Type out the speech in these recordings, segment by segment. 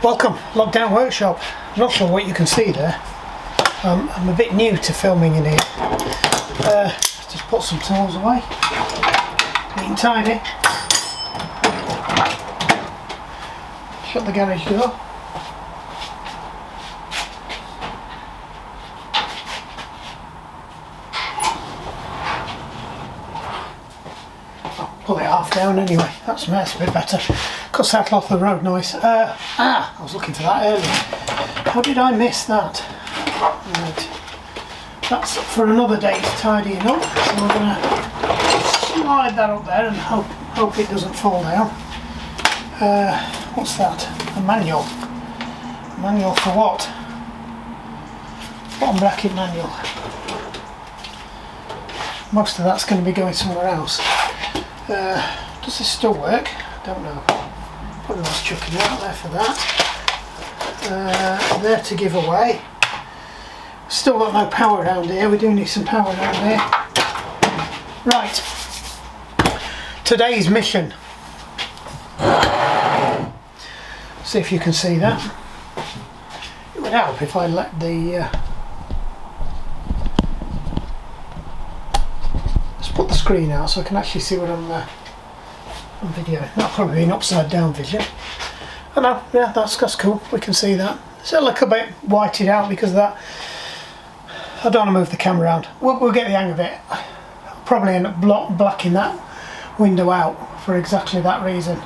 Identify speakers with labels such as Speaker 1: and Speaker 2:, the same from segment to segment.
Speaker 1: Welcome, Lockdown Workshop. I'm not sure what you can see there. I'm a bit new to filming in here. Just put some tools away. Neat and tidy. Shut the garage door. I'll pull it half down anyway. That's a bit better. Cuts that off the road noise. I was looking for that earlier. How did I miss that? Right. That's for another day to tidying up. So we're going to slide that up there and hope it doesn't fall down. What's that? A manual. Manual for what? Bottom bracket manual. Most of that's going to be going somewhere else. Does this still work? Don't know. Probably was chucking it out there for that. There to give away. Still got no power around here. We do need some power around here. Right. Today's mission. See if you can see that. It would help if I let the let's put the screen out so I can actually see what I'm on video. That'll probably be an upside down vision. I know, yeah, that's cool. We can see that. It's a little bit whited out because of that. I don't want to move the camera around. We'll get the hang of it. I'll probably end up blacking that window out for exactly that reason.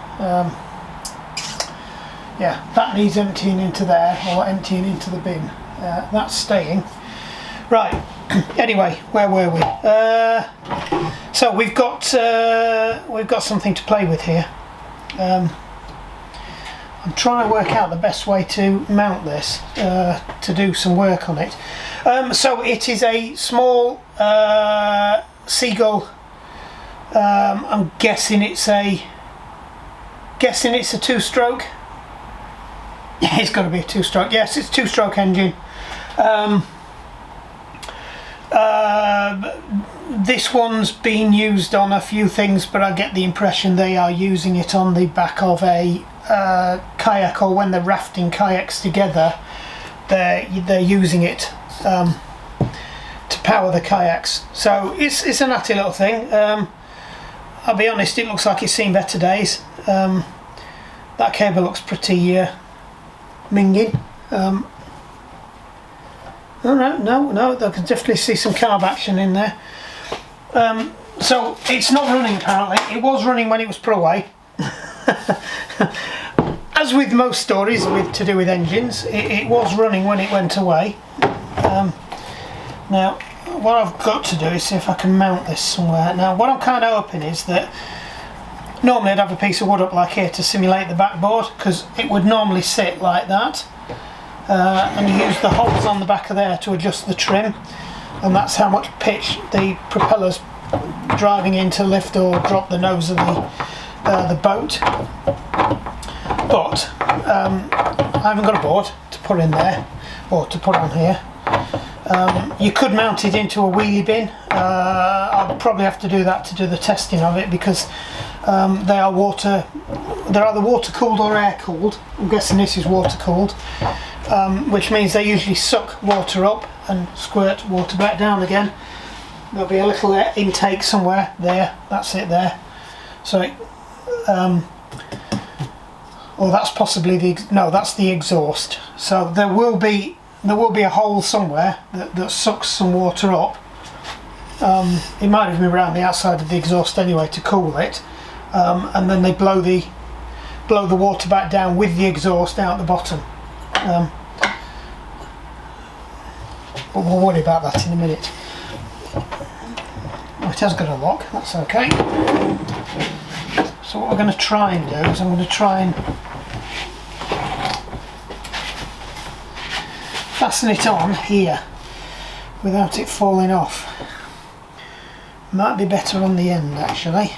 Speaker 1: Yeah, that needs emptying into there or emptying into the bin. That's staying. Right. Anyway, where were we? So we've got something to play with here. I'm trying to work out the best way to mount this to do some work on it. So it is a small Seagull. I'm guessing it's a two-stroke. It's got to be a two-stroke. Yes, it's a two-stroke engine. This one's been used on a few things, but I get the impression they are using it on the back of a kayak, or when they're rafting kayaks together, they're using it to power the kayaks. So it's a natty little thing. I'll be honest, it looks like it's seen better days. That cable looks pretty minging. No, I can definitely see some carb action in there. So it's not running apparently. It was running when it was put away. As with most stories to do with engines, it was running when it went away. Now, what I've got to do is see if I can mount this somewhere. Now, what I'm kind of hoping is that normally I'd have a piece of wood up like here to simulate the backboard, because it would normally sit like that. And you use the holes on the back of there to adjust the trim, and that's how much pitch the propeller's driving in to lift or drop the nose of the boat. But I haven't got a board to put in there or to put on here. You could mount it into a wheelie bin. I'll probably have to do that to do the testing of it, because they're either water cooled or air cooled. I'm guessing this is water cooled. Which means they usually suck water up and squirt water back down again. There'll be a little intake somewhere there. That's it there. So, or that's possibly that's the exhaust. So there will be a hole somewhere that sucks some water up. It might even be around the outside of the exhaust anyway to cool it, and then they blow the water back down with the exhaust out the bottom. But we'll worry about that in a minute. Oh, it has got a lock, that's okay. So what we're going to try and do is I'm going to try and fasten it on here without it falling off. Might be better on the end actually.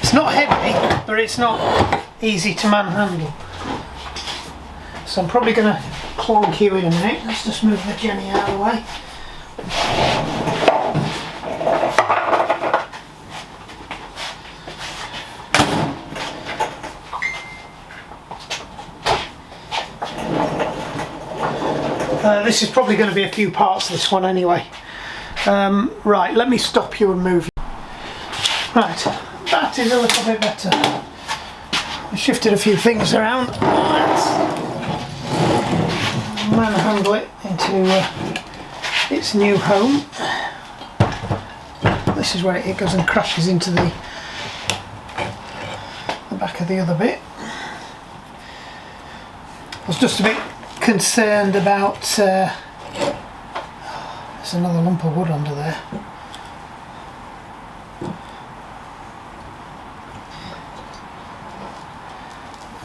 Speaker 1: It's not heavy, but it's not easy to manhandle. So I'm probably going to clonk you in a minute. Let's just move the Jenny out of the way. This is probably going to be a few parts, this one anyway. Right, let me stop you and move you. Right, that is a little bit better. I shifted a few things around. Let's manhandle it into its new home. This is where it goes and crashes into the back of the other bit. I was just a bit concerned about there's another lump of wood under there.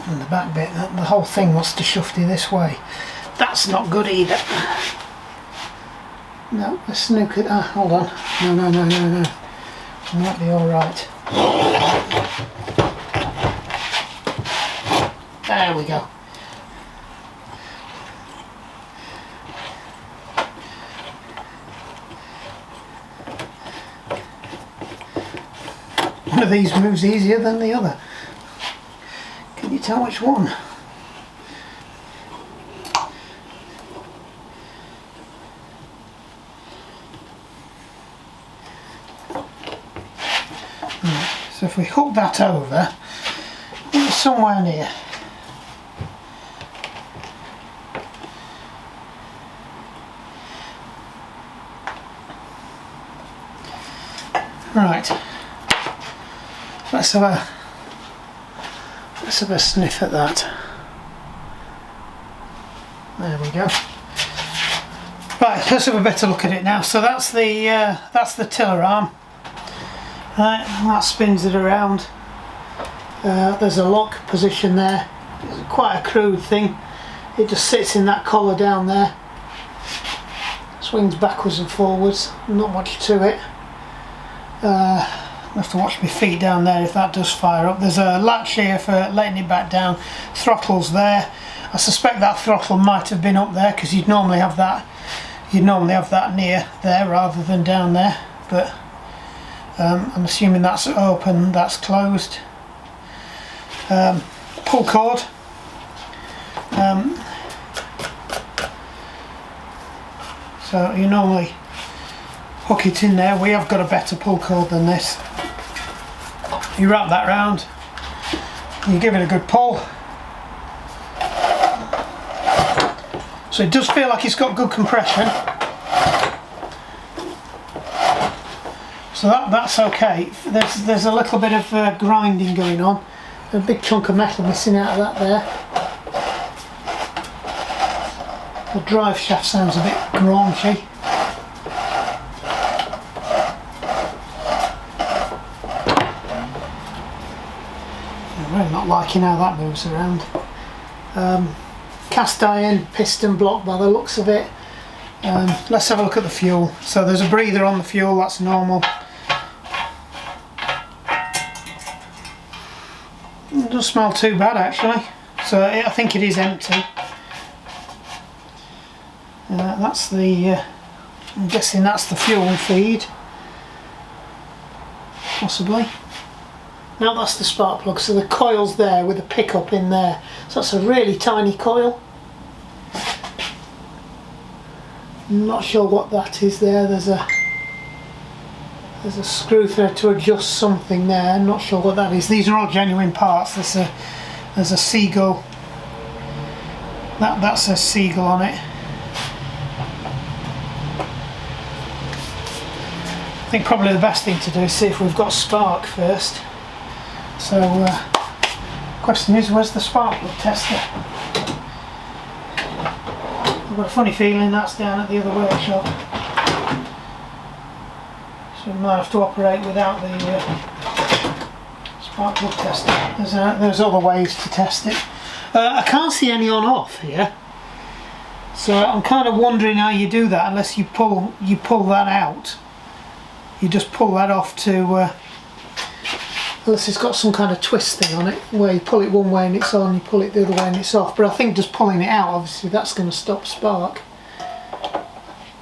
Speaker 1: And the back bit, the whole thing wants to shufty this way. That's not good either. No, let's snook it. Hold on. No. It might be alright. There we go. One of these moves easier than the other. Can you tell which one? So if we hook that over, it's somewhere near. Right, let's have a sniff at that. There we go. Right, let's have a better look at it now. So that's the tiller arm. Right, that spins it around. There's a lock position there. It's quite a crude thing. It just sits in that collar down there. Swings backwards and forwards. Not much to it. I have to watch my feet down there if that does fire up. There's a latch here for letting it back down. Throttle's there. I suspect that throttle might have been up there because you'd normally have that near there rather than down there. But I'm assuming that's open, that's closed. Pull cord. So you normally hook it in there. We have got a better pull cord than this. You wrap that round, you give it a good pull. So it does feel like it's got good compression. So that's okay. There's a little bit of grinding going on. A big chunk of metal missing out of that there. The drive shaft sounds a bit graunchy. I'm really not liking how that moves around. Cast iron piston block by the looks of it. Let's have a look at the fuel. So there's a breather on the fuel, that's normal. It doesn't smell too bad actually. So I think it is empty. That's the, I'm guessing that's the fuel feed. Possibly. Now that's the spark plug, so the coil's there with a pickup in there. So that's a really tiny coil. I'm not sure what that is there. There's a screw thread to adjust something there. I'm not sure what that is. These are all genuine parts. There's a Seagull. That says Seagull on it. I think probably the best thing to do is see if we've got spark first. So question is, where's the spark plug tester? I've got a funny feeling that's down at the other workshop. So we might have to operate without the spark plug tester. There's other ways to test it. I can't see any on off here. So I'm kind of wondering how you do that unless you pull that out. You just pull that off to unless it's got some kind of twist thing on it where you pull it one way and it's on, you pull it the other way and it's off. But I think just pulling it out, obviously that's going to stop spark,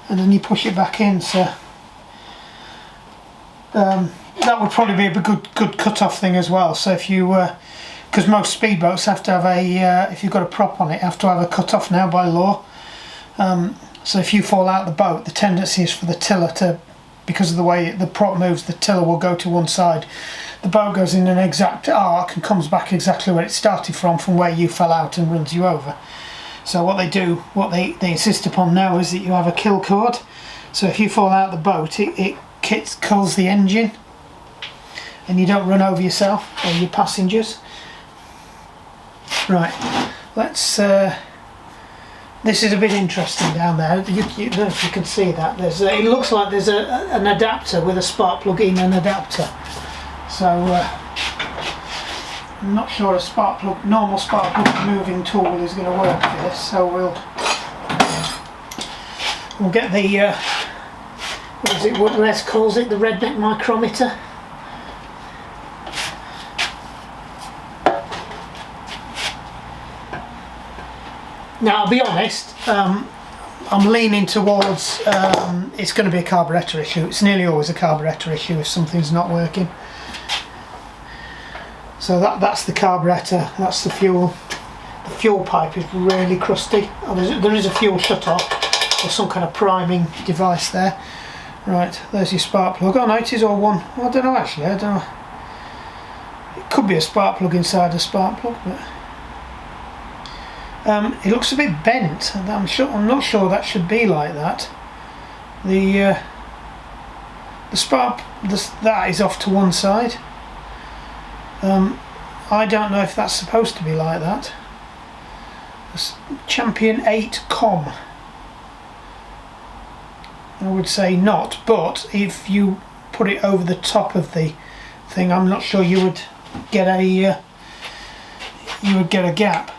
Speaker 1: and then you push it back in. So that would probably be a good cut-off thing as well. So if you because most speedboats have to have a if you've got a prop on it, have to have a cut-off now by law. So if you fall out the boat, the tendency is for the tiller to, because of the way the prop moves, the tiller will go to one side. The boat goes in an exact arc and comes back exactly where it started from where you fell out, and runs you over. So what they do, what they insist upon now, is that you have a kill cord. So if you fall out the boat, it kills the engine, and you don't run over yourself or your passengers. Right, let's. This is a bit interesting down there. You don't know if you can see that. It looks like there's an adapter with a spark plug in an adapter. So I'm not sure a normal spark plug moving tool is going to work for this. So we'll get the what Les calls it, the redneck micrometer. Now, I'll be honest, I'm leaning towards it's going to be a carburettor issue. It's nearly always a carburettor issue if something's not working. So that's the carburettor, that's the fuel. The fuel pipe is really crusty. Oh, there is a fuel shut-off or some kind of priming device there. Right, there's your spark plug. Oh no, it is all one. Well, I don't know actually, I don't know. It could be a spark plug inside a spark plug, but... it looks a bit bent. I'm not sure that should be like that. The spark, that is off to one side. I don't know if that's supposed to be like that. Champion 8 COM. I would say not, but if you put it over the top of the thing, I'm not sure you would get a gap.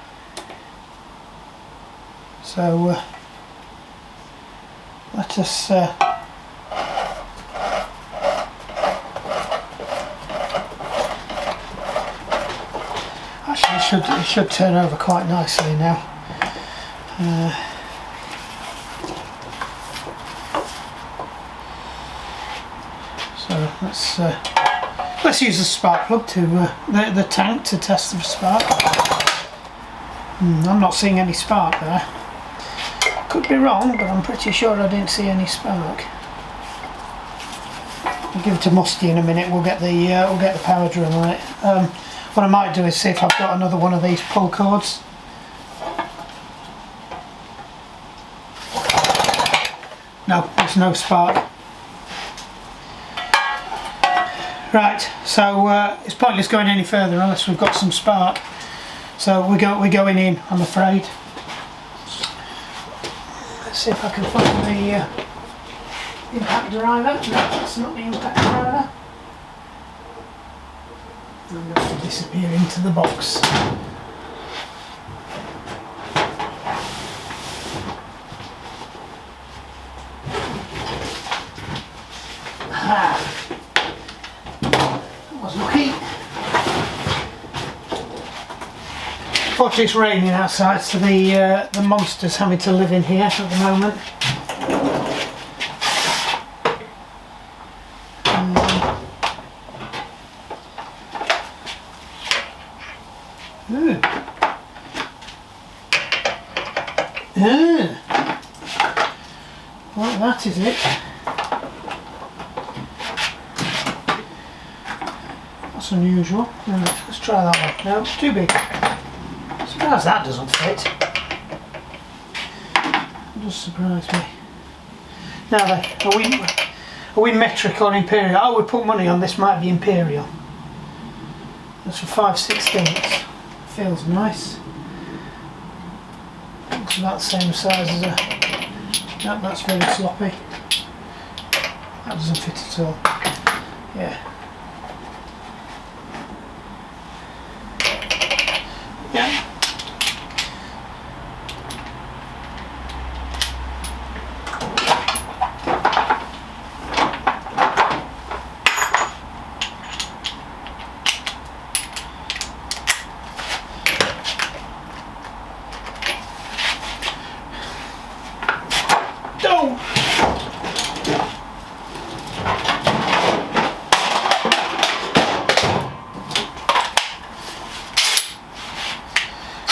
Speaker 1: So let us actually it should turn over quite nicely now. So let's use the spark plug to the tank to test the spark. I'm not seeing any spark there. Could be wrong, but I'm pretty sure I didn't see any spark. We'll give it to Musty in a minute. We'll get the power drum on it. What I might do is see if I've got another one of these pull cords. No, there's no spark. Right, so it's pointless going any further unless we've got some spark. So we're going in, I'm afraid. Let's see if I can find the impact driver. No, that's not the impact driver. I'm going to disappear into the box. Aha! That was lucky. Fortunately it's raining outside, so the monster's having to live in here at the moment. Well, that is it. That's unusual. Right, let's try that one. No, it's too big. Surprised that doesn't fit. It does surprise me. Now then, are we metric or imperial? I would put money on this might be imperial. That's for 5/16. Feels nice. Looks about the same size as a... Nope, that's very sloppy. That doesn't fit at all. Yeah. Yeah.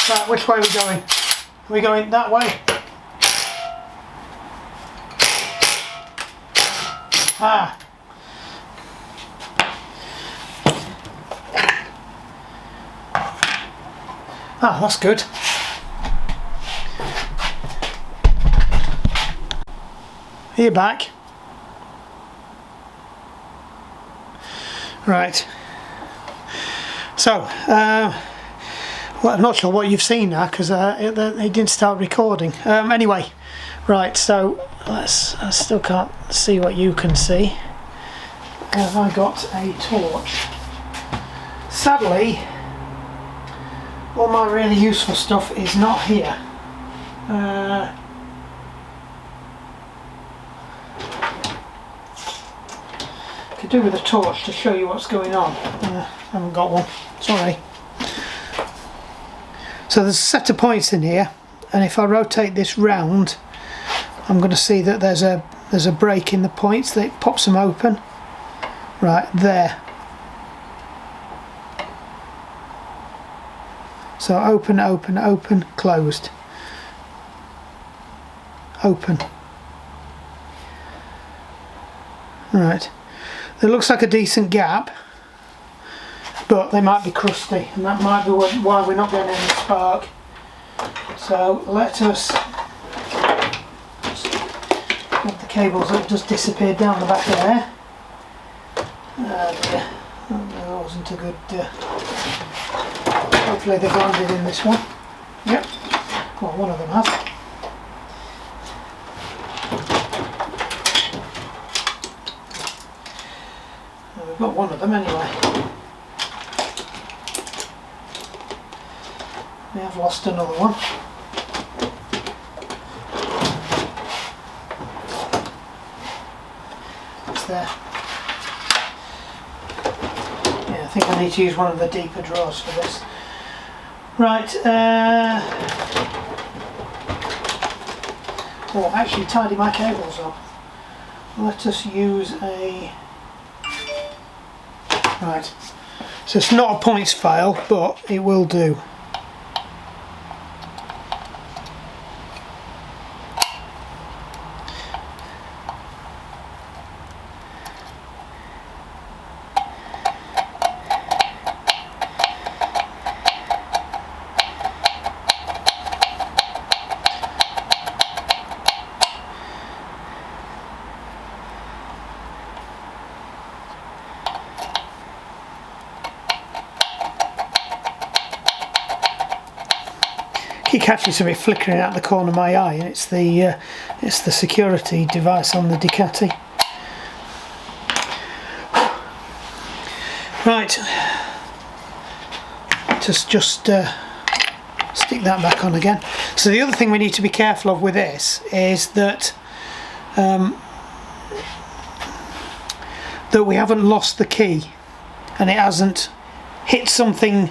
Speaker 1: Right, which way are we going? Are we going that way? Ah. Ah, that's good. You're back. Right. So, well, I'm not sure what you've seen now because it didn't start recording. Anyway, right. So I still can't see what you can see. Have I got a torch? Sadly, all my really useful stuff is not here. Could do with a torch to show you what's going on. I haven't got one. Sorry. So there's a set of points in here, and if I rotate this round, I'm going to see that there's a break in the points that pops them open. Right there. So open, open, open, closed. Open. Right. There looks like a decent gap, but they might be crusty, and that might be why we're not getting any spark. So let us have the cables that just disappeared down the back there. That wasn't a good. Hopefully they've landed in this one. Yep. Well, one of them has. Well, we've got one of them anyway. We have lost another one. It's there. Yeah, I think I need to use one of the deeper drawers for this. Right, oh, actually tidy my cables up. Let us use a... Right, so it's not a points file, but it will do. keep catching something flickering out the corner of my eye, and it's the security device on the Ducati. Right, just stick that back on again. So the other thing we need to be careful of with this is that that we haven't lost the key and it hasn't hit something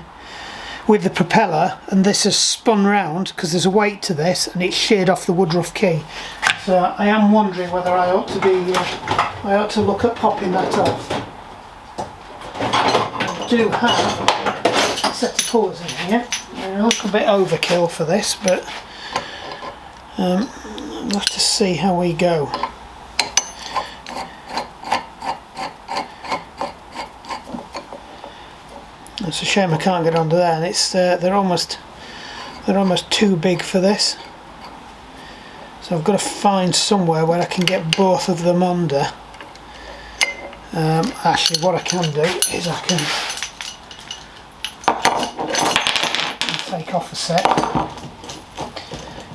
Speaker 1: with the propeller and this has spun round, because there's a weight to this, and it's sheared off the woodruff key. So I am wondering whether I ought to look at popping that off. I do have a set of pullers in here. They're a little bit overkill for this, but I'll have to see how we go. It's a shame I can't get under there, and it's they're almost too big for this. So I've got to find somewhere where I can get both of them under. Actually, what I can do is I can take off a set.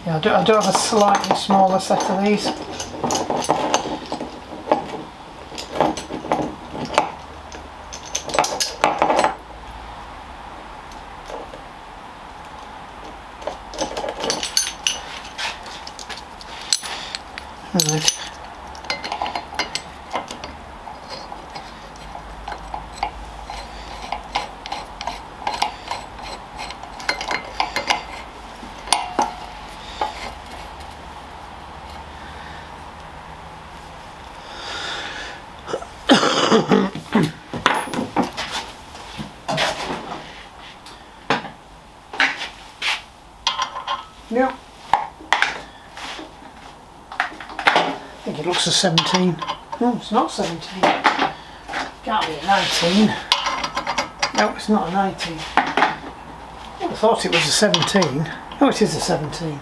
Speaker 1: Yeah, I do have a slightly smaller set of these. Right. Yep. I think it looks a 17. Oh, it's not 17. Can't be a 19. No, it's not a 19. I thought it was a 17. Oh, it is a 17.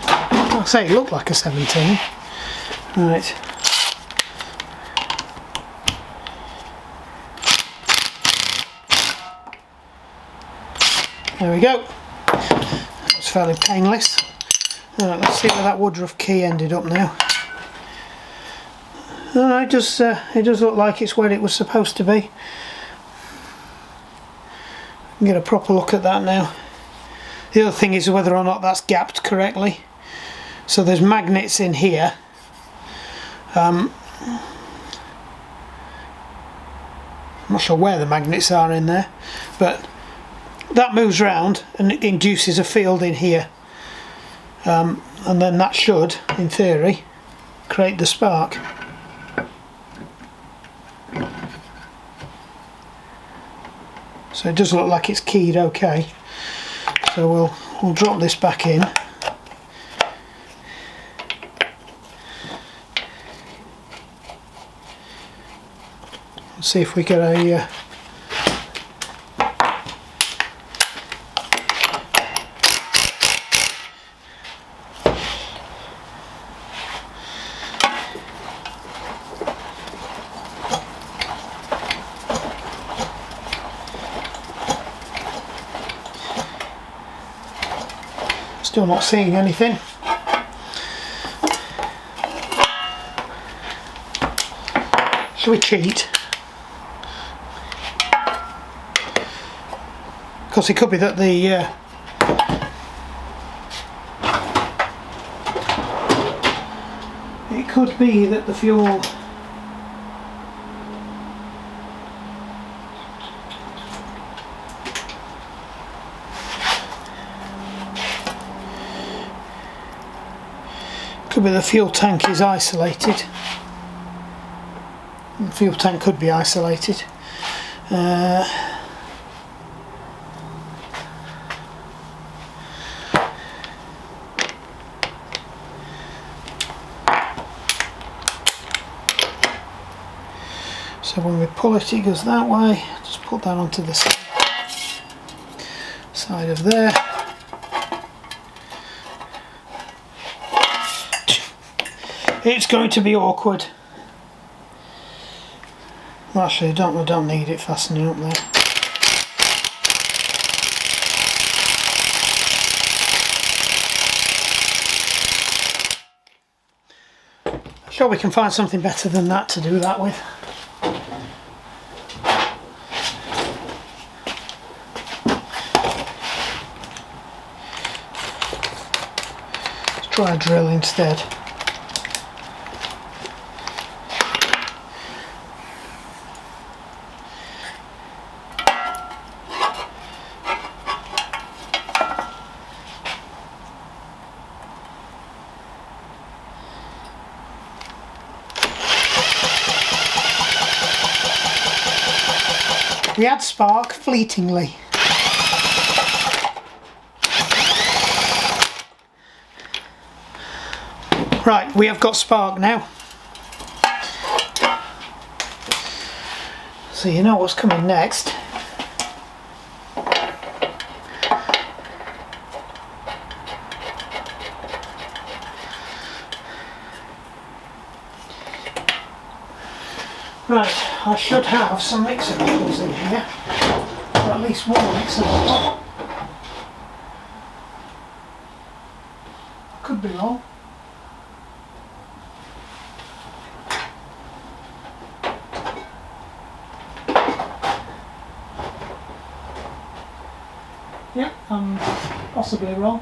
Speaker 1: I'll say it looked like a 17. Right. There we go. That's fairly painless. Right, let's see where that Woodruff key ended up now. It does look like it's where it was supposed to be. Get a proper look at that now. The other thing is whether or not that's gapped correctly. So there's magnets in here. I'm not sure where the magnets are in there, but that moves around and it induces a field in here. And then that should, in theory, create the spark. So it does look like it's keyed okay. So we'll drop this back in. Let's see if we get a still not seeing anything. Shall we cheat? Because it could be that the fuel tank is isolated. The fuel tank could be isolated. So when we pull it, it goes that way. Just put that onto the side of there. It's going to be awkward. Well, actually, I don't need it fastening up there. I'm sure we can find something better than that to do that with. Let's try a drill instead. We had spark fleetingly. Right, we have got spark now. So you know what's coming next. Right, I should have some mixer bottles in here, or at least one mixer bottle. I could be wrong. Yep, I'm possibly wrong.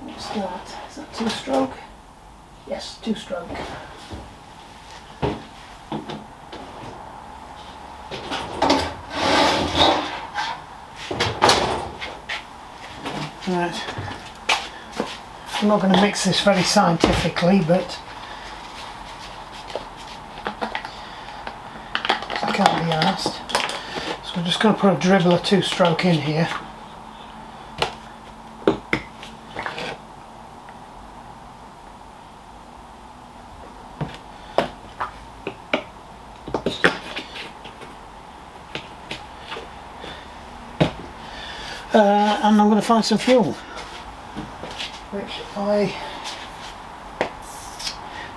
Speaker 1: What's that? Is that two-stroke? Yes, two-stroke. Right. I'm not going to mix this very scientifically, but I can't be asked. So I'm just going to put a dribble of two-stroke in here. and I'm going to find some fuel, which I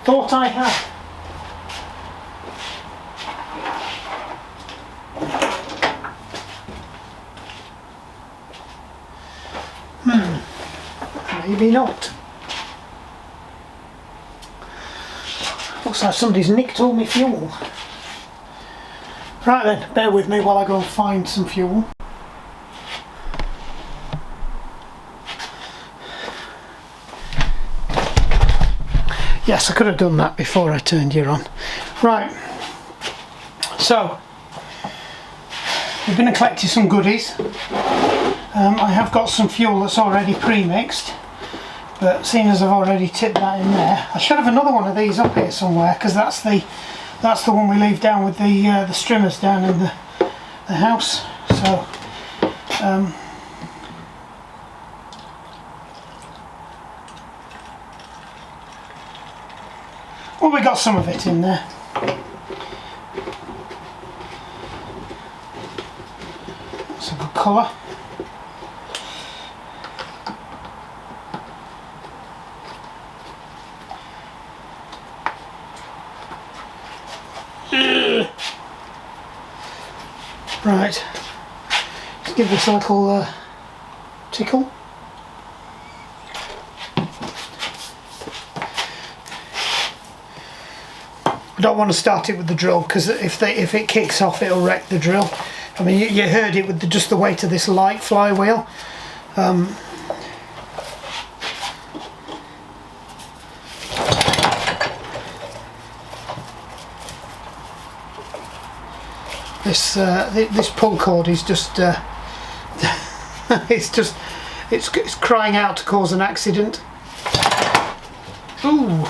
Speaker 1: thought I had. Maybe not. Looks like somebody's nicked all my fuel. Right then, bear with me while I go and find some fuel. Yes, I could have done that before I turned you on. Right, so we've been and collected some goodies. I have got some fuel that's already pre-mixed, but seeing as I've already tipped that in there, I should have another one of these up here somewhere, because that's the one we leave down with the streamers down in the house. So well, we got some of it in there. That's a good colour. Right, let's give this a little tickle. I don't want to start it with the drill, because if it kicks off, it'll wreck the drill. I mean, you heard it with just the weight of this light flywheel. This pull cord is just it's crying out to cause an accident. Ooh,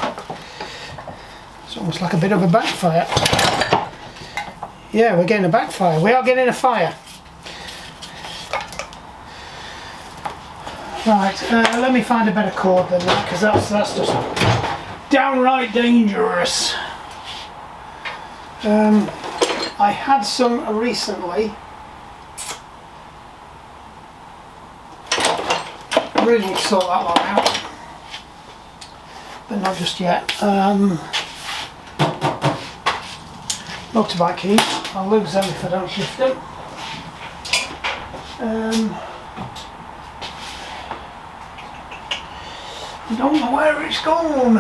Speaker 1: it's almost like a bit of a backfire. Yeah, we're getting a backfire. We are getting a fire. Right, let me find a better cord than that, because that's just downright dangerous. I had some recently. I really need to sort that one out, but not just yet. Motorbike keys. I'll lose them if I don't shift them. I don't know where it's gone.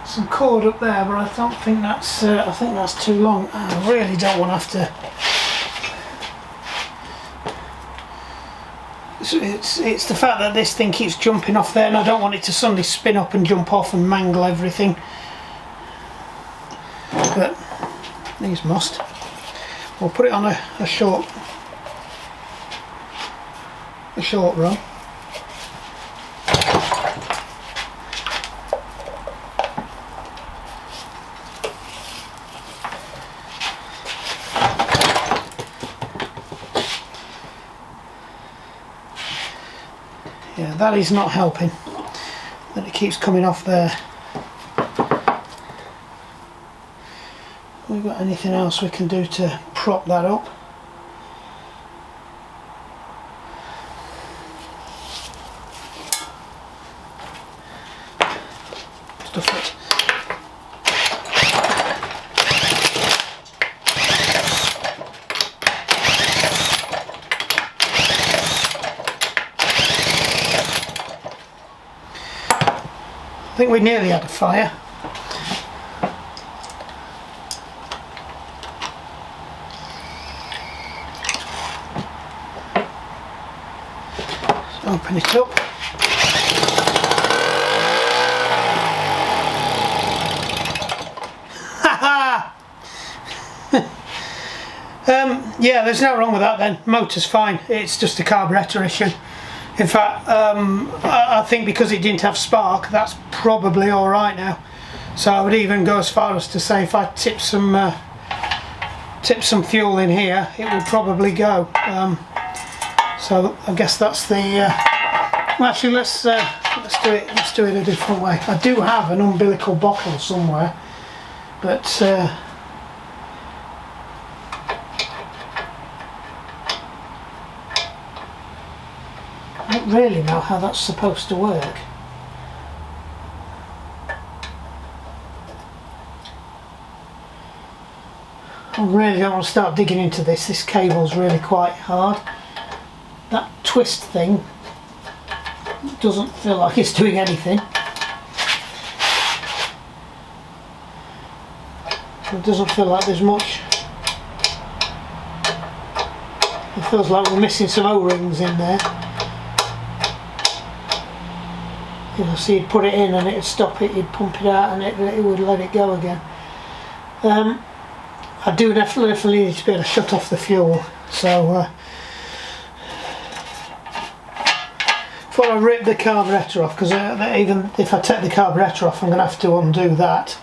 Speaker 1: Some cord up there, but I don't think that's. I think that's too long. I really don't want to have to. It's the fact that this thing keeps jumping off there, and I don't want it to suddenly spin up and jump off and mangle everything. But these must. We'll put it on a short run. Yeah, that is not helping, that it keeps coming off there. Have we got anything else we can do to prop that up? Stuff it. I think we nearly had a fire. Let's open it up. Yeah, there's no wrong with that then. Motor's fine. It's just a carburettor issue. In fact, I think because it didn't have spark, that's probably alright now. So I would even go as far as to say if I tip some fuel in here, it would probably go. So I guess that's the. Well, actually, let's do it. Let's do it a different way. I do have an umbilical bottle somewhere, but. don't really know how that's supposed to work. I really don't want to start digging into this. This cable's really quite hard. That twist thing doesn't feel like it's doing anything. It doesn't feel like there's much. It feels like we're missing some O-rings in there. You know, so you'd put it in and it'd stop it, you'd pump it out and it would let it go again. I do definitely need to be able to shut off the fuel, so before I rip the carburettor off, because even if I take the carburettor off I'm going to have to undo that.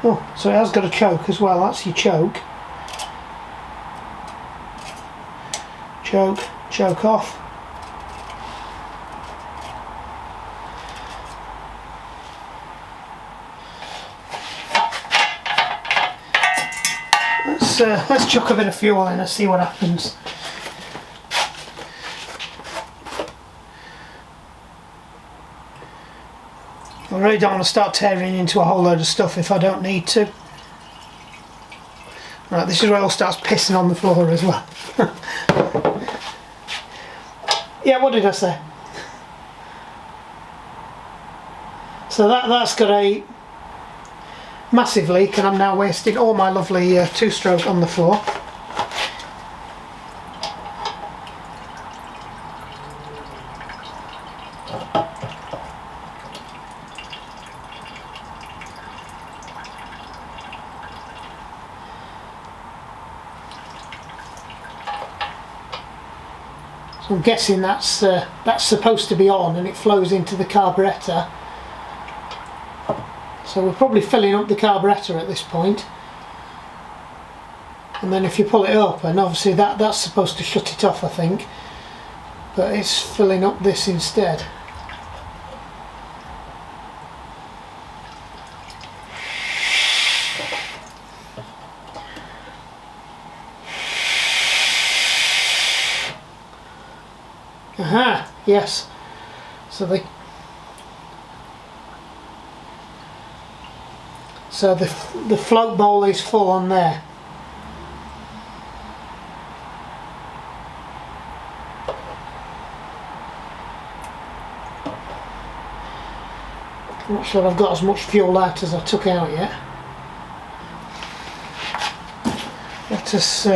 Speaker 1: Oh, so it has got a choke as well. That's your choke. Choke off. Let's chuck a bit of fuel in and see what happens. I really don't want to start tearing into a whole load of stuff if I don't need to. Right, this is where it all starts pissing on the floor as well. Yeah, what did I say? So that's got a massive leak and I'm now wasting all my lovely two-stroke on the floor. So I'm guessing that's supposed to be on and it flows into the carburettor. So we're probably filling up the carburettor at this point. And then if you pull it up, and obviously that's supposed to shut it off I think, but it's filling up this instead. Aha, yes. So the float bowl is full on there. I'm not sure I've got as much fuel out as I took out yet. Let us see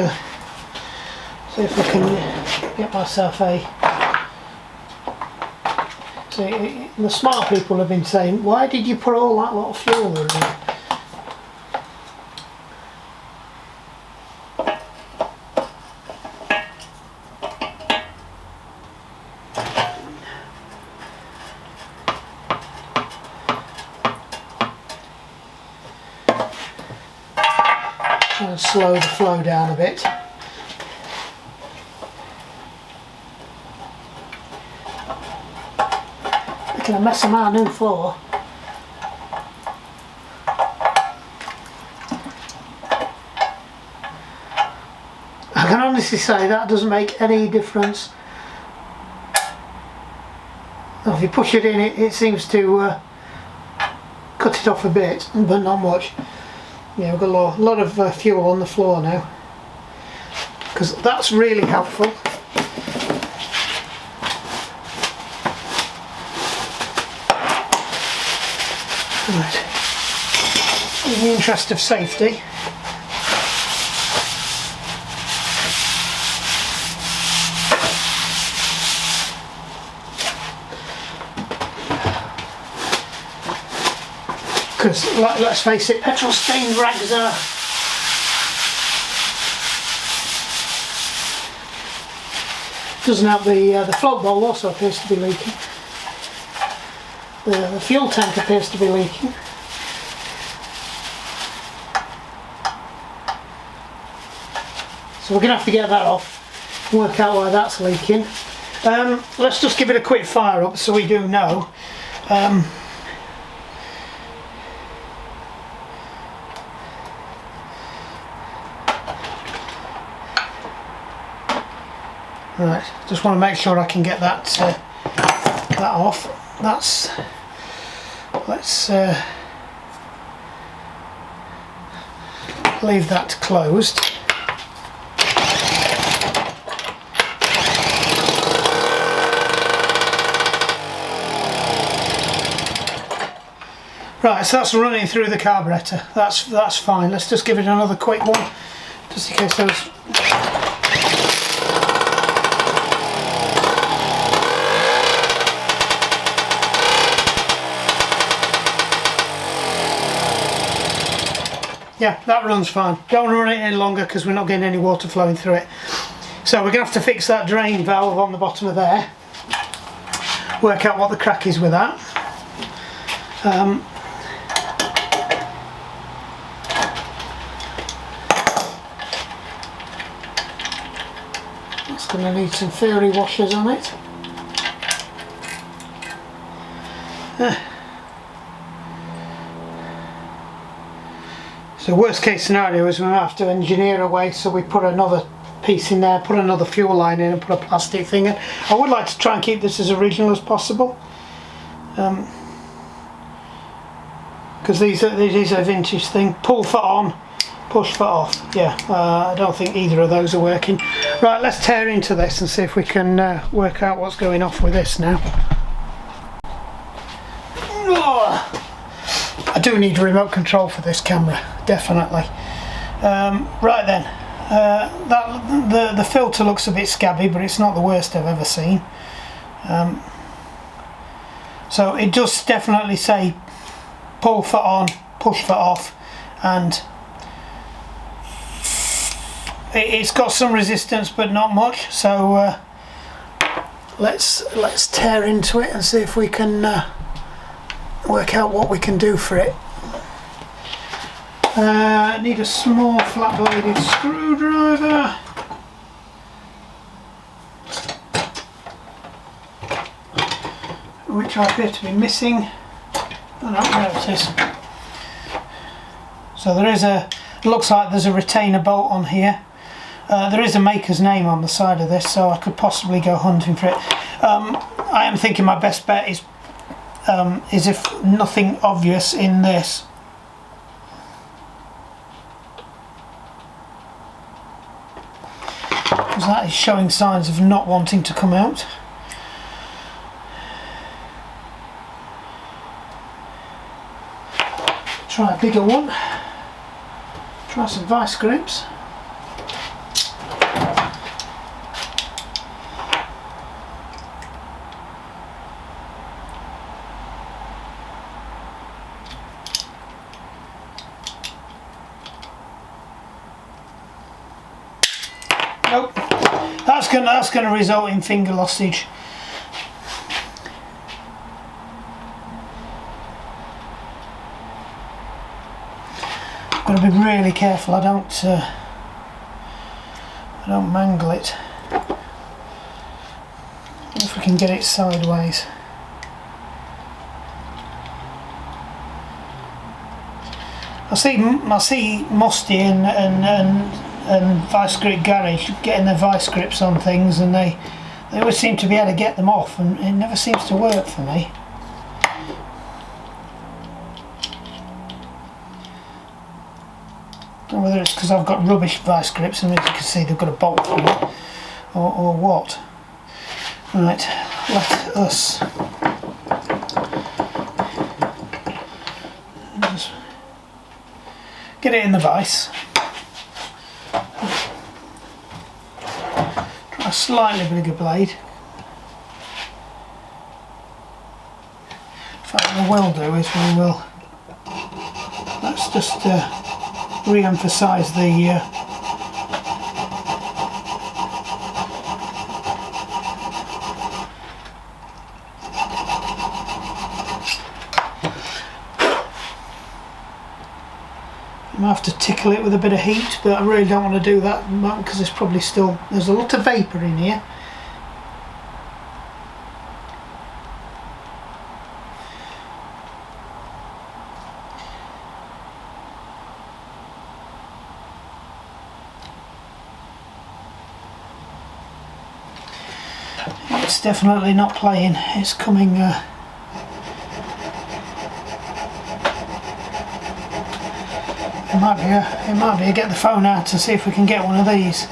Speaker 1: if I can get myself a... See, the smart people have been saying, why did you put all that lot of fuel in there? Try and slow the flow down a bit. Making a mess of my new floor. I can honestly say that doesn't make any difference. If you push it in, it seems to cut it off a bit, but not much. Yeah, we've got a lot of fuel on the floor now, because that's really helpful. Right. In the interest of safety, because let's face it, petrol stained rags are doesn't help. The float bowl also appears to be leaking. The fuel tank appears to be leaking. So we're going to have to get that off, work out why that's leaking. Let's just give it a quick fire up so we do know. Right, just want to make sure I can get that that off. Let's leave that closed. Right, so that's running through the carburetor. That's fine. Let's just give it another quick one, just in case those. Yeah, that runs fine. Don't run it any longer because we're not getting any water flowing through it. So we're going to have to fix that drain valve on the bottom of there. Work out what the crack is with that. It's going to need some fairy washers on it. So worst case scenario is we might have to engineer a way so we put another piece in there, put another fuel line in and put a plastic thing in. I would like to try and keep this as original as possible. Because it is a vintage thing. Pull foot on, push foot off. Yeah, I don't think either of those are working. Right, let's tear into this and see if we can work out what's going off with this now. I do need a remote control for this camera, definitely. Right then, the filter looks a bit scabby, but it's not the worst I've ever seen. So it does definitely say pull foot on, push foot off, and it's got some resistance but not much. So let's tear into it and see if we can work out what we can do for it. Need a small flat bladed screwdriver. Which I appear to be missing. Oh no, there it is. So there is looks like there's a retainer bolt on here. There is a maker's name on the side of this, so I could possibly go hunting for it. I am thinking my best bet is if nothing obvious in this. Because that is showing signs of not wanting to come out. Try a bigger one. Try some vice grips. Nope. That's going to result in finger lossage. Got to be really careful I don't mangle it. If we can get it sideways. I see Musty and vice grip garage getting their vice grips on things, and they always seem to be able to get them off, and it never seems to work for me. I don't know whether it's because I've got rubbish vice grips and as you can see they've got a bolt on it, or what. Right, let us just get it in the vice. Try a slightly bigger blade. In fact, what we will do is let's just re-emphasise the I might have to tickle it with a bit of heat, but I really don't want to do that because there's a lot of vapour in here. It's definitely not playing. It's coming. It might be. Get the phone out to see if we can get one of these.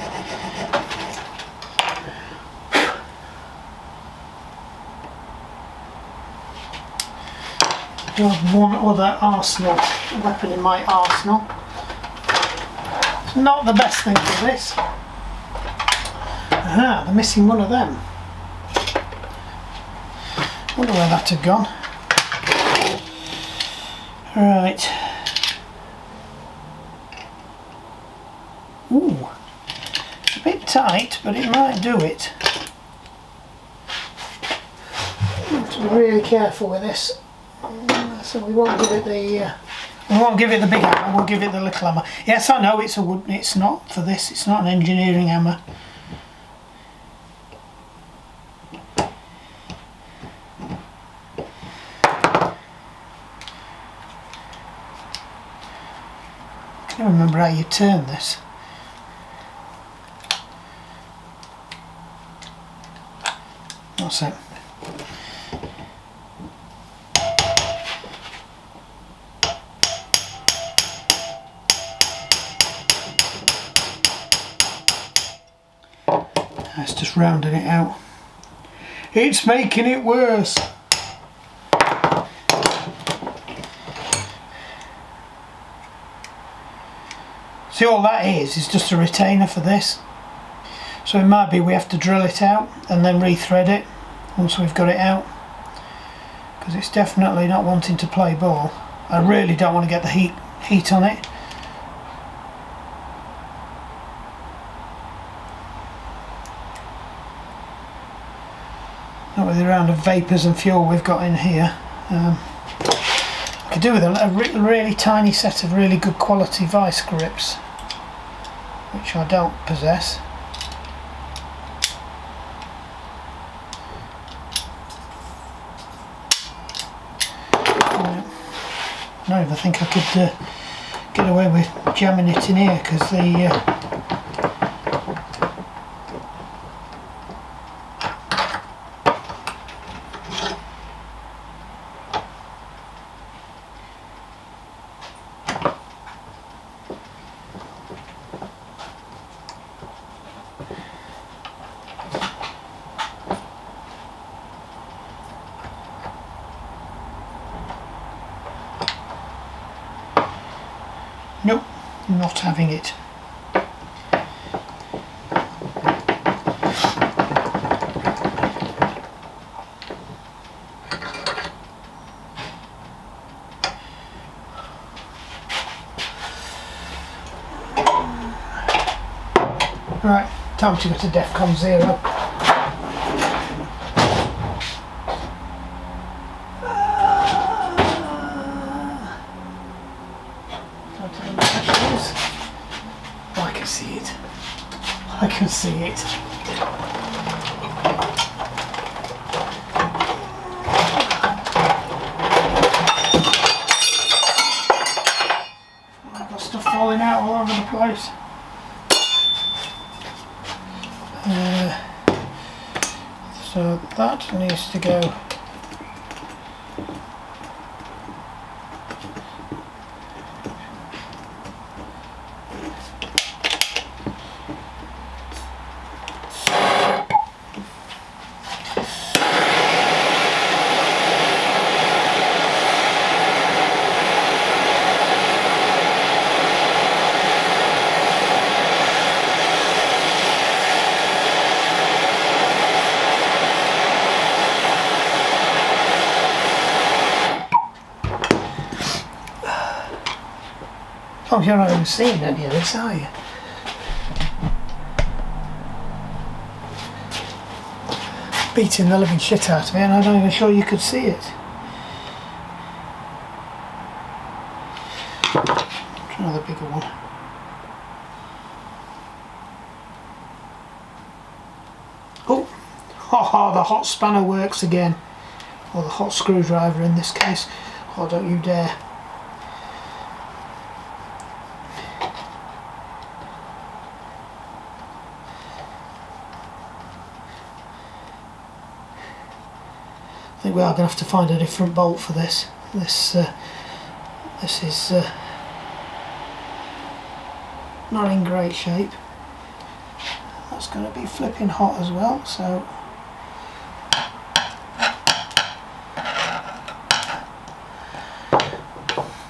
Speaker 1: I have one other weapon in my arsenal. It's not the best thing for this. Aha, they're missing one of them. Wonder where that had gone. Right. Ooh, it's a bit tight, but it might do it. Have to be really careful with this. So we won't give it the big hammer. We'll give it the little hammer. Yes, I know it's a wood. It's not for this. It's not an engineering hammer. I can't remember how you turn this. What's that? It's just rounding it out. It's making it worse. See, all that is just a retainer for this. So it might be we have to drill it out and then rethread it once we've got it out, because it's definitely not wanting to play ball. I really don't want to get the heat on it. Not with the amount of vapours and fuel we've got in here. I could do with a really tiny set of really good quality vice grips, which I don't possess. I don't even think I could get away with jamming it in here, because the nope, not having it. Right, time to go to DEFCON 0. I can see it. I can see it. I've got stuff falling out all over the place. So that needs to go. Oh, you're not even seeing any of this, are you? Beating the living shit out of me, and I'm not even sure you could see it. Try another bigger one. Oh, the hot spanner works again, or the hot screwdriver in this case. Oh, don't you dare. think we are going to have to find a different bolt for this. This is not in great shape. That's going to be flipping hot as well, so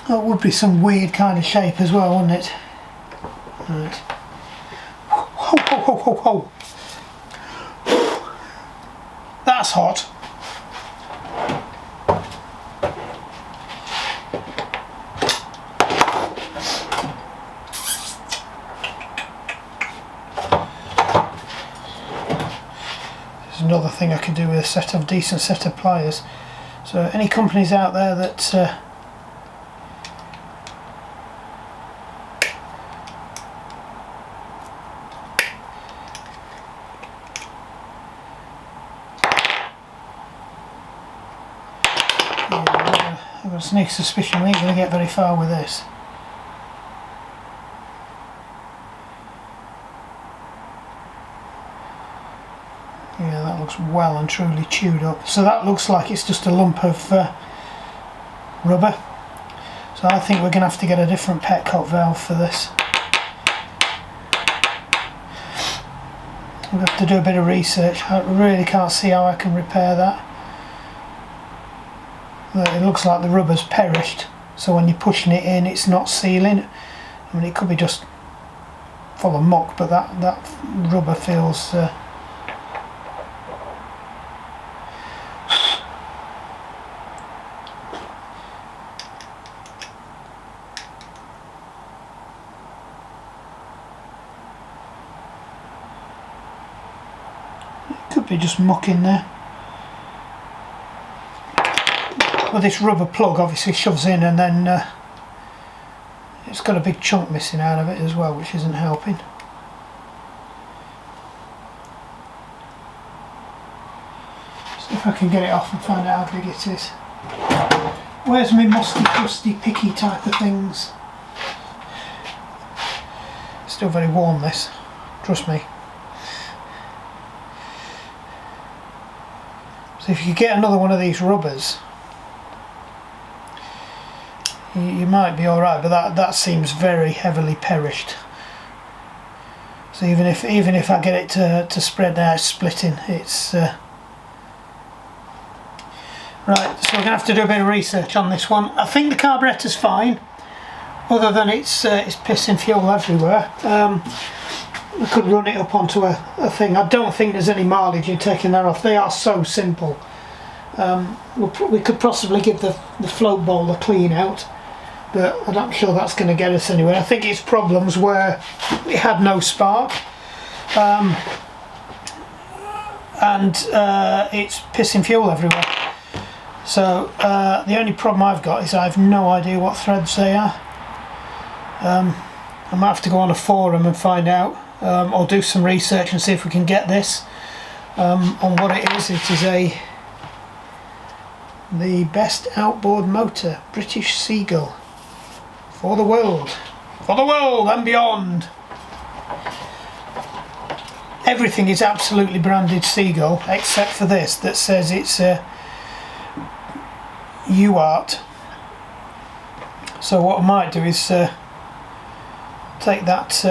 Speaker 1: that would be some weird kind of shape as well, wouldn't it? Right. Ho, ho, ho, ho, ho. That's hot. There's another thing I could do with a decent set of pliers. So any companies out there that I've got a sneaky suspicion we ain't going to get very far with this. Yeah, that looks well and truly chewed up. So that looks like it's just a lump of rubber. So I think we're going to have to get a different petcock valve for this. We'll have to do a bit of research. I really can't see how I can repair that. It looks like the rubber's perished, so when you're pushing it in it's not sealing. I mean, it could be just full of muck, but that rubber feels it could be just muck in there. Well, this rubber plug obviously shoves in, and then it's got a big chunk missing out of it as well, which isn't helping. See if I can get it off and find out how big it is. Where's my musty, crusty, picky type of things? Still very warm, this, trust me. So if you could get another one of these rubbers, you might be alright, but that seems very heavily perished. So even if I get it to spread out, splitting, it's right. So we're going to have to do a bit of research on this one. I think the carburettor's fine, other than it's pissing fuel everywhere. We could run it up onto a thing. I don't think there's any mileage in taking that off. They are so simple. We could possibly give the float bowl a clean out, but I'm not sure that's going to get us anywhere. I think it's problems where it had no spark, and it's pissing fuel everywhere. So the only problem I've got is I have no idea what threads they are. I might have to go on a forum and find out, or do some research and see if we can get this on what it is. It is the best outboard motor, British Seagull. For the world and beyond. Everything is absolutely branded Seagull except for this that says it's UART. So what I might do is take that.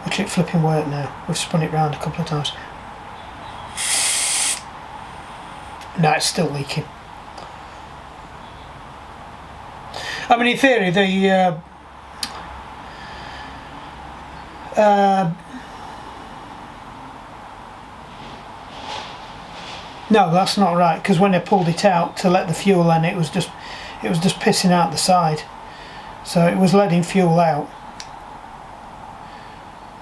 Speaker 1: Watch it flipping work now. We've spun it round a couple of times. No, it's still leaking. I mean, in theory, the no, that's not right, because when I pulled it out to let the fuel in, it was just pissing out the side, so it was letting fuel out.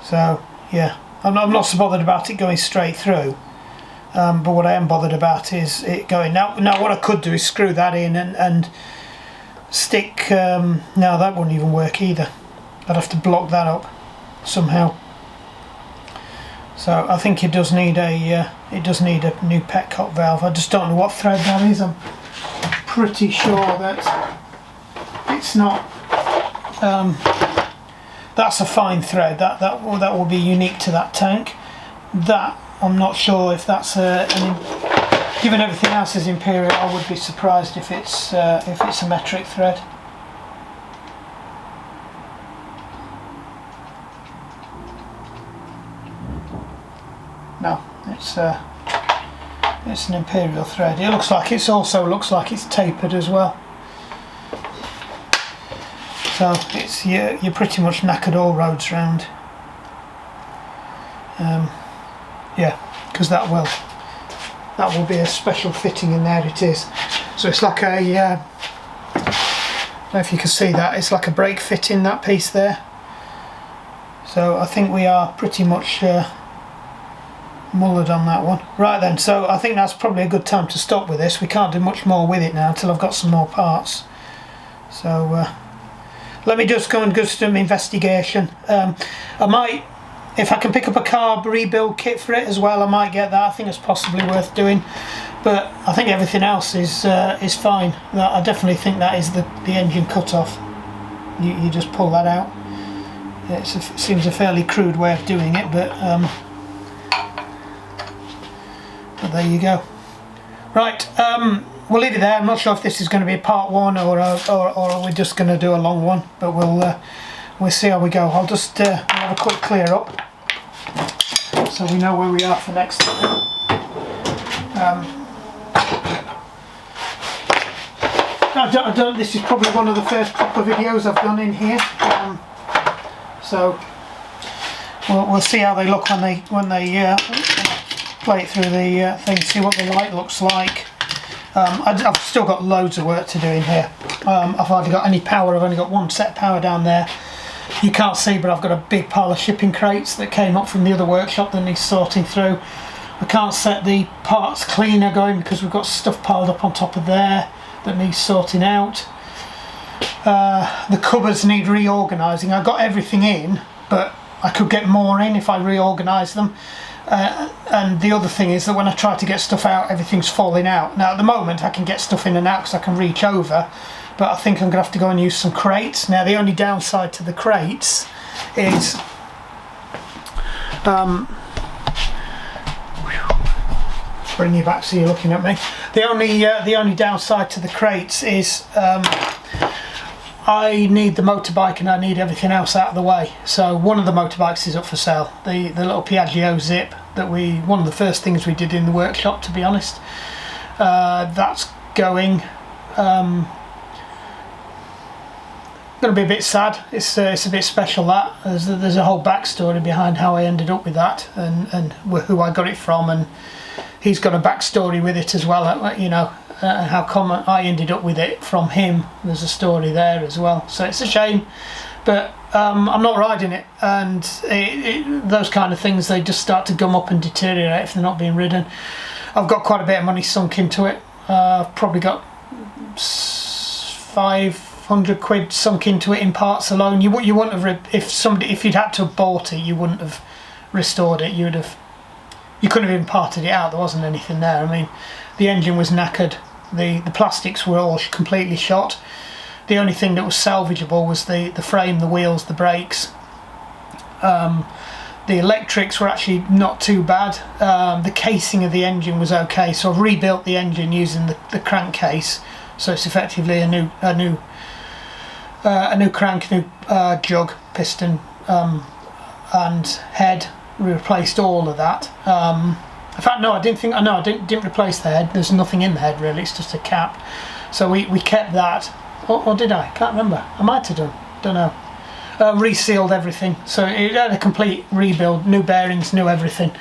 Speaker 1: So yeah, I'm not so bothered about it going straight through, but what I am bothered about is it going now. What I could do is screw that in and stick. No, that wouldn't even work either. I'd have to block that up somehow. So I think it does need a new petcock valve. I just don't know what thread that is. I'm pretty sure that it's not. That's a fine thread. That will be unique to that tank. That I'm not sure if that's an Given everything else is imperial, I would be surprised if it's a metric thread. No, it's an imperial thread. It looks like it's tapered as well. So it's you're pretty much knackered all roads round. Yeah, because that will be a special fitting, and there it is. So it's like a I don't know if you can see that, it's like a brake fitting, that piece there. So I think we are pretty much mullered on that one. Right then, so I think that's probably a good time to stop with this. We can't do much more with it now until I've got some more parts. So let me just go and do some investigation. I might, if I can pick up a carb rebuild kit for it as well, I might get that. I think it's possibly worth doing, but I think everything else is fine. I definitely think that is the engine cut-off. You just pull that out. It seems a fairly crude way of doing it, but there you go. Right, we'll leave it there. I'm not sure if this is going to be a part one or we're just going to do a long one, but we'll see how we go. I'll just have a quick clear up so we know where we are for next time. This is probably one of the first proper videos I've done in here, so we'll see how they look when they play it through the thing, see what the light looks like. I've still got loads of work to do in here. I've hardly got any power. I've only got one set of power down there. You can't see, but I've got a big pile of shipping crates that came up from the other workshop that needs sorting through. I can't set the parts cleaner going because we've got stuff piled up on top of there that needs sorting out. The cupboards need reorganising. I got everything in, but I could get more in if I reorganise them. And the other thing is that when I try to get stuff out, everything's falling out. Now at the moment I can get stuff in and out because I can reach over, but I think I'm going to have to go and use some crates. Now the only downside to the crates is bring you back so you're looking at me. The only downside to the crates is I need the motorbike and I need everything else out of the way. So one of the motorbikes is up for sale, the little Piaggio Zip that one of the first things we did in the workshop, to be honest. That's going. Going to be a bit sad. It's a bit special, that there's a whole backstory behind how I ended up with that and who I got it from, and he's got a backstory with it as well, you know. How come I ended up with it from him, there's a story there as well. So it's a shame, but I'm not riding it, and those kind of things, they just start to gum up and deteriorate if they're not being ridden. I've got quite a bit of money sunk into it. I've probably got 500 quid sunk into it in parts alone. You wouldn't have, if you'd had to have bought it, you wouldn't have restored it. You couldn't have even parted it out. There wasn't anything there. I mean, the engine was knackered. The plastics were all completely shot. The only thing that was salvageable was the frame, the wheels, the brakes. The electrics were actually not too bad. The casing of the engine was okay, so I've rebuilt the engine using the crankcase. So it's effectively a new crank, new jug, piston, and head. We replaced all of that. In fact, no, I didn't replace the head. There's nothing in the head really. It's just a cap. So we kept that. Or did I? Can't remember. I might have done. Don't know. Resealed everything. So it had a complete rebuild. New bearings, new everything.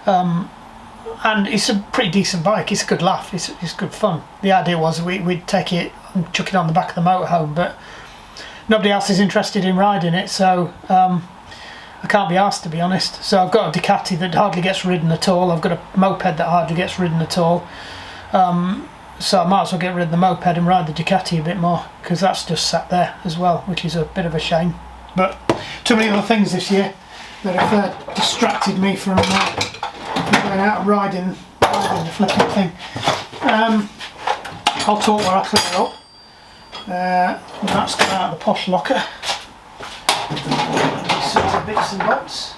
Speaker 1: And it's a pretty decent bike. It's a good laugh. It's good fun. The idea was we'd take it and chuck it on the back of the motorhome, but nobody else is interested in riding it. So I can't be asked, to be honest. So I've got a Ducati that hardly gets ridden at all. I've got a moped that hardly gets ridden at all. So I might as well get rid of the moped and ride the Ducati a bit more, because that's just sat there as well, which is a bit of a shame. But too many other things this year that have distracted me from going out and riding the flipping thing. I'll talk while I clean it up. That's come out of the posh locker. Some of the bits and bobs.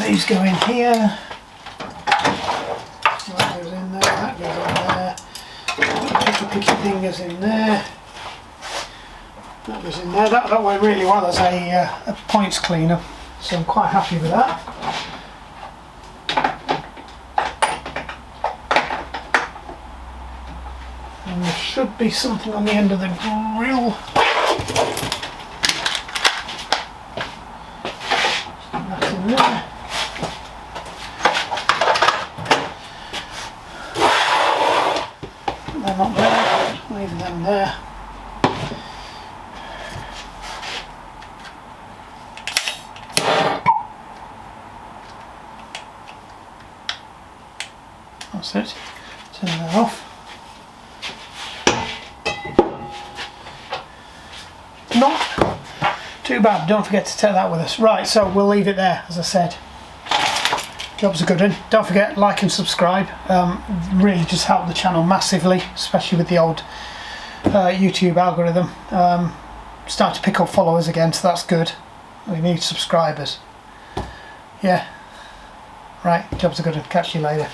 Speaker 1: these go in here. That goes in there, that goes in there. Picky fingers in there. That goes in there. That went really well as a points cleaner, so I'm quite happy with that. And there should be something on the end of the grill. That's in there. They're not there, leave them there. That's it. Turn that off. Not too bad, don't forget to take that with us. Right, so we'll leave it there, as I said. Job's a good one. Don't forget, like and subscribe. Really just help the channel massively, especially with the old YouTube algorithm. Starting to pick up followers again, so that's good. We need subscribers. Yeah. Right, job's a good one. Catch you later.